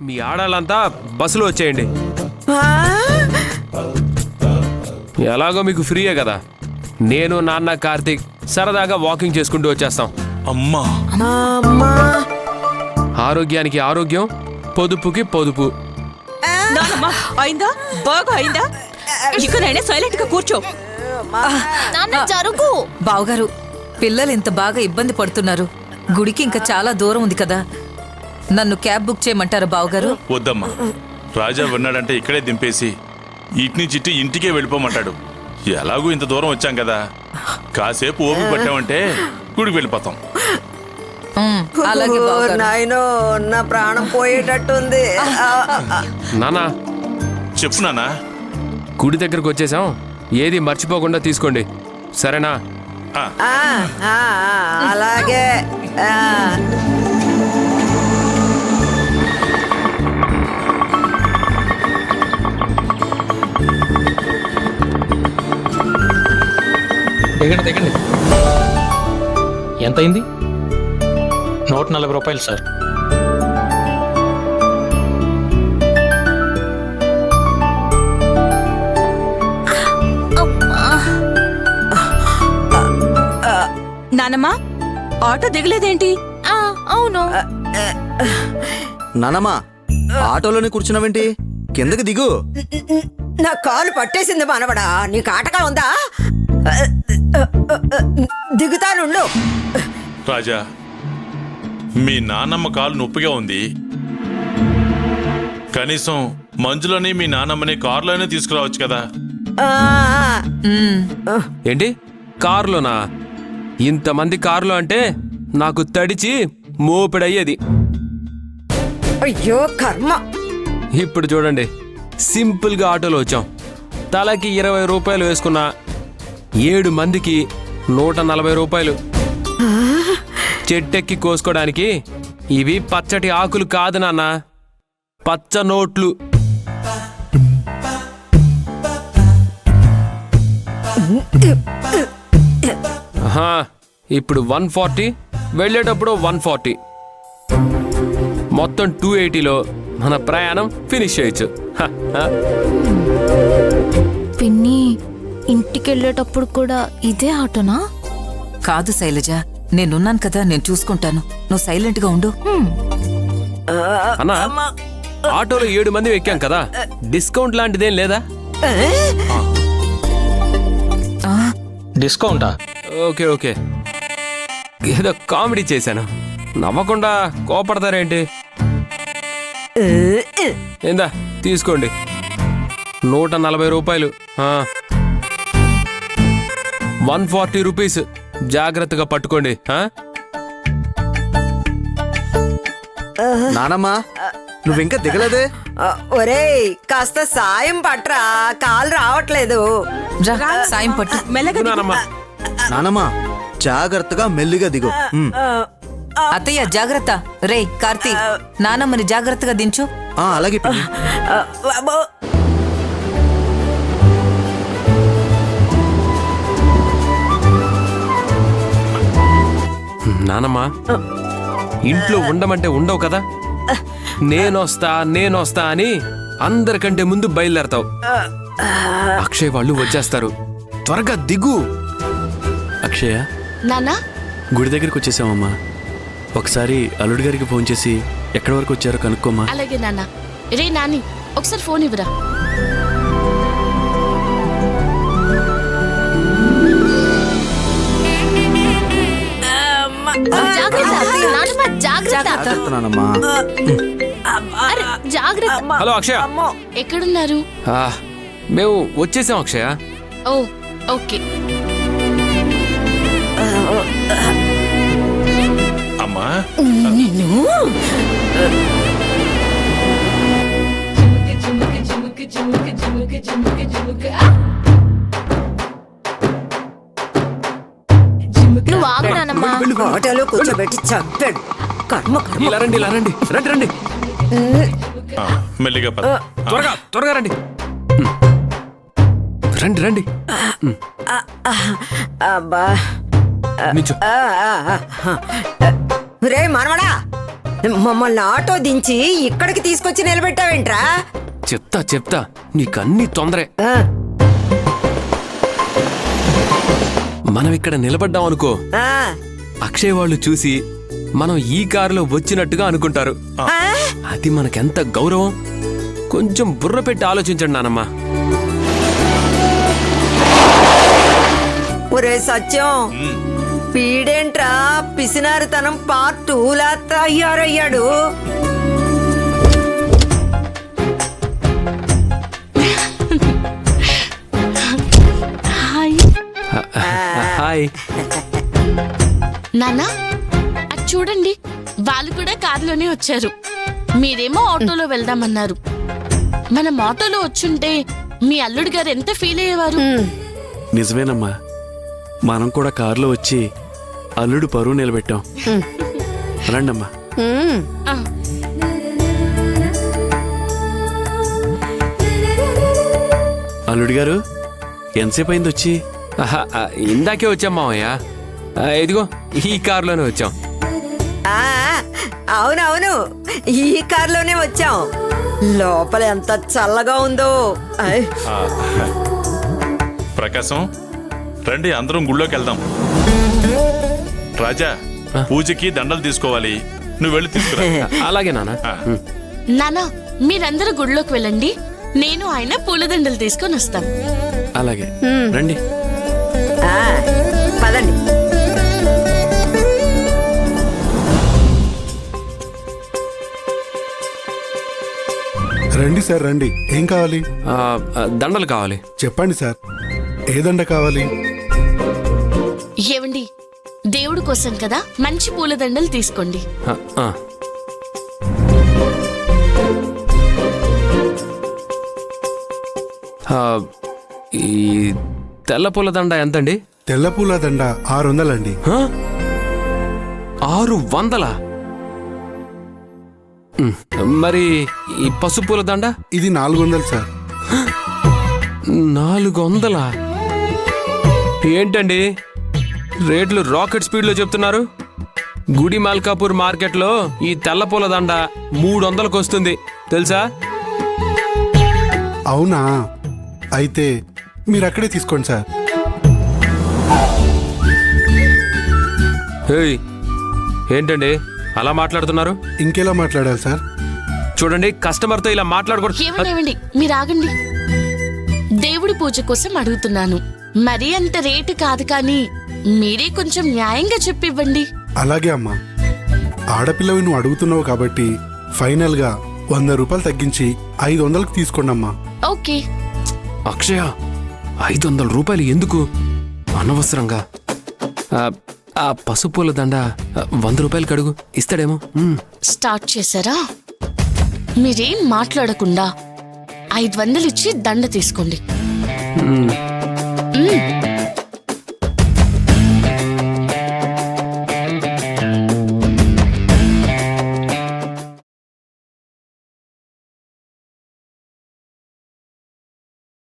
మీ ఆడాలంతా బస్సులో వచ్చేయండి. ఎలాగో మీకు ఫ్రీయే కదా. నేను నాన్న కార్తీక్ సరదాగా వాకింగ్ చేసుకుంటూ వచ్చేస్తాం. అమ్మా ఆరోగ్యానికి ఆరోగ్యం, పొదుపుకి పొదుపు. అయిందా? బాగా అయిందా? ఇకనైనా సైలెంట్ గా కూర్చో. జరుగు. బావగారు, పిల్లలు ఇంత బాగా ఇబ్బంది పడుతున్నారు. గుడికి ఇంకా చాలా దూరం ఉంది కదా. నన్ను క్యాబ్ బుక్ చేయమంటారా బావగారు? వద్దమ్మా, రాజా విన్నాడంటే ఇక్కడే దింపేసి ఇటు నుంచి ఇటు ఇంటికే వెళ్ళిపోమంటాడు. ఎలాగూ ఇంత దూరం వచ్చాం కదా, కాసేపు ఓపిక పట్టామంటే గుడికి వెళ్ళిపోతాం. అలాగే బావగారు. నాయనో, నా ప్రాణం పోయేటట్టుంది. నానా చెప్పు నాన్నా. గుడి దగ్గరకు వచ్చేసాం, ఏది మర్చిపోకుండా తీసుకోండి, సరేనా? అలాగే. దిగండి దిగండి. ఎంతైంది? 140 రూపాయలు సార్. నానమ్మా, ఆటో దిగలేదేంటి? అవును నానమ్మా, ఆటోలోనే కూర్చున్నావేంటి? కిందకి దిగు. నా కాలు పట్టేసింది మనవడా. నీకు ఆటగా ఉందా? దిగుతానుండు. రాజా, మీ నాన్నమ్మ కాలు నొప్పిగా ఉంది. కనీసం మంజులని మీ నాన్నమ్మని కారులోనే తీసుకురావచ్చు కదా. ఏంటి కారులోనా? ఇంతమంది కారులో అంటే నాకు తడిచి మోపిడయ్యేది. అయ్యో కర్మ. ఇప్పుడు చూడండి, సింపుల్గా ఆటోలో వచ్చాం. తలకి 20 రూపాయలు వేసుకున్నా 7 మందికి 140 రూపాయలు. చెట్టెక్కి కోసుకోవడానికి ఇవి పచ్చటి ఆకులు కాదు నాన్న, పచ్చ నోట్లు. ఇప్పుడు 140, వెళ్ళేటప్పుడు 140, మొత్తం 280లో మన ప్రయాణం ఫినిష్ చేయొచ్చు. పిన్ని, ఇంటికెళ్ళేటప్పుడు కూడా ఇదే ఆటోనా? కాదు శైలజ, నేనున్నాను కదా, నేను చూసుకుంటాను. నువ్వు సైలెంట్ గా ఉండు. అన్నా, ఆటోలో 7 మంది ఎక్కాం కదా, డిస్కౌంట్ లాంటిదేం లేదా? డిస్కౌంటా? ఓకే ఓకే, ఏదో కామెడీ చేశాను. నవ్వకుండా కోపడతారేంటి? ఏందా తీసుకోండి, 140 రూపాయలు. 140 రూపీస్, జాగ్రత్తగా పట్టుకోండి. నానమ్మా, నువ్వింకా దిగలేదే? ఒరేయ్, కాస్త సాయం పట్రా, కాలు రావట్లేదు. రా, సాయం పట్టు. మెల్లగా దిగు. నానమ్మా, జాగ్రత్తగా మెల్లిగా దిగు. అత్తయ్య జాగ్రత్త. రే కార్తీ, నానమ్మని జాగ్రత్తగా దించు. అలాగే పిన్ని. బాబో. నానమ్మా, ఇంట్లో ఉండమంటే ఉండవు కదా. నేనొస్తా అని అందరికంటే ముందు బయలుదేరతావు. అక్షయ్ వాళ్ళు వచ్చేస్తారు, త్వరగా దిగు. అక్షయ, నాన్నా, గుడి దగ్గరికి వచ్చేసామమ్మా. ఒకసారి అల్లుడి గారికి ఫోన్ చేసి ఎక్కడి వరకు వచ్చారో కనుక్కోమ్మా. అలాగే నాన్న. రే నాని, ఒకసారి ఫోన్ ఇవ్వరా. నానమ్మా. జాగ్రత్త. హలో అక్షయ, ఎక్కడున్నారు? మేము వచ్చేసాం అక్షయ. ఓ ఓకే. అమ్మా, నువ్వు ఆగు నానమ్మా. ఆటోలో కూర్చోబెట్టి చంపాడు. కర్మ కర్మ. ఇలా రండి, రండి. మెల్లిగా పద. త్వరగా రండి. రండి. అబ్బా. నించో. రే మనవడా, మమ్మల్ని ఆటో దించి ఇక్కడికి తీసుకొచ్చి నిలబెట్టావేంట్రా? చెప్తా నీకన్నీ తొందరే. ఆ, మనం ఇక్కడ నిలబడ్డాం అనుకో, ఆ, అక్షయ్ వాళ్ళు చూసి మనం ఈ కారులో వచ్చినట్టుగా అనుకుంటారు. ఆ? అది మనకెంత గౌరవం. కొంచెం బుర్ర పెట్టి ఆలోచించండి నానమ్మా. ఒరే సత్యం, పీడేంట్రా పిసినారితనం పార్ట్ 2లా తయారయ్యాడు. Hi hi. నాన్న, అది చూడండి, వాళ్ళు కూడా కారులోనే వచ్చారు. మీరేమో ఆటోలో వెళ్దామన్నారు. మనం ఆటోలో వచ్చుంటే మీ అల్లుడు గారు ఎంత ఫీల్ అయ్యేవారు. నిజమేనమ్మా, మనం కూడా కారులో వచ్చి అల్లుడు పరువు నిలబెట్టాం. రండమ్మా. ఉమ్, ఆ, అల్లుడు గారు ఎంతసేపు అయింది వచ్చి? ఆహా, ఇందాకే వచ్చాం మావయ్య. ఇదిగో ఈ కారులోనే వచ్చాం. ఆ, అవునవును, ఈ కారులోనే వచ్చాం. లోపల ఎంత చల్లగా ఉందో. ఐ, ప్రకాశం, రండి అందరం గుళ్ళోకి వెళ్దాం. రాజా, పూజకి దండలు తీసుకోవాలి, నువ్వు వెళ్ళి తీసుకురా. అలాగే నాన్న. ఆ. నాన్న, మీరందరూ గుడిలోకి వెళ్ళండి, నేను ఆయన పూలదండలు తీసుకొని వస్తాం. అలాగే రండి. ఆ, పదండి. రండి సార్ రండి. ఏం కావాలి దండలు కావాలి. చెప్పండి సార్, ఏ దండ కావాలి? ఏవండి, దేవుడి కోసం కదా, మంచి పూలదండలు తీసుకోండి. ఆ, ఆ. ఈ తెల్ల పూల దండ ఎంతండి? తెల్ల పూల దండ 600 అండి. 600? మరి ఈ పసుపు పూల దండ? ఇది 400 సార్. 400? ఏంటండి రేట్లు రాకెట్ స్పీడ్లో చెప్తున్నారు? గుడి మల్కాపూర్ మార్కెట్లో ఈ తెల్ల పూల దండ 300కు వస్తుంది తెలుసా? అవునా? అయితే మీరు అక్కడే తీసుకోండి సార్. హేయ్, ఏంటండి అలా మాట్లాడుతున్నారు? ఇంకెలా మాట్లాడాలి సార్? చూడండి, కస్టమర్తో ఇలా మాట్లాడకూడదు. ఏమండి, మీరు ఆగండి. దేవుడి పూజ కోసం అడుగుతున్నాను, మరీ అంత రేటు కాదు, కానీ మీరే కొంచెం న్యాయంగా చెప్పివ్వండి. అలాగే అమ్మా, ఆడపిల్లవి నువ్వు అడుగుతున్నావు కాబట్టి ఫైనల్ గా 100 రూపాయలు తగ్గించి 500కి తీసుకోండి అమ్మా. ఓకే. అక్షయ, 500 రూపాయలు ఎందుకు అనవసరంగా? ఆ పసుపుల దండ 100 రూపాయలకి అడుగు, ఇస్తాడేమో. స్టార్ట్ చేశారా? మీరేం మాట్లాడకుండా 500 ఇచ్చి దండ తీసుకోండి. మ్మ్.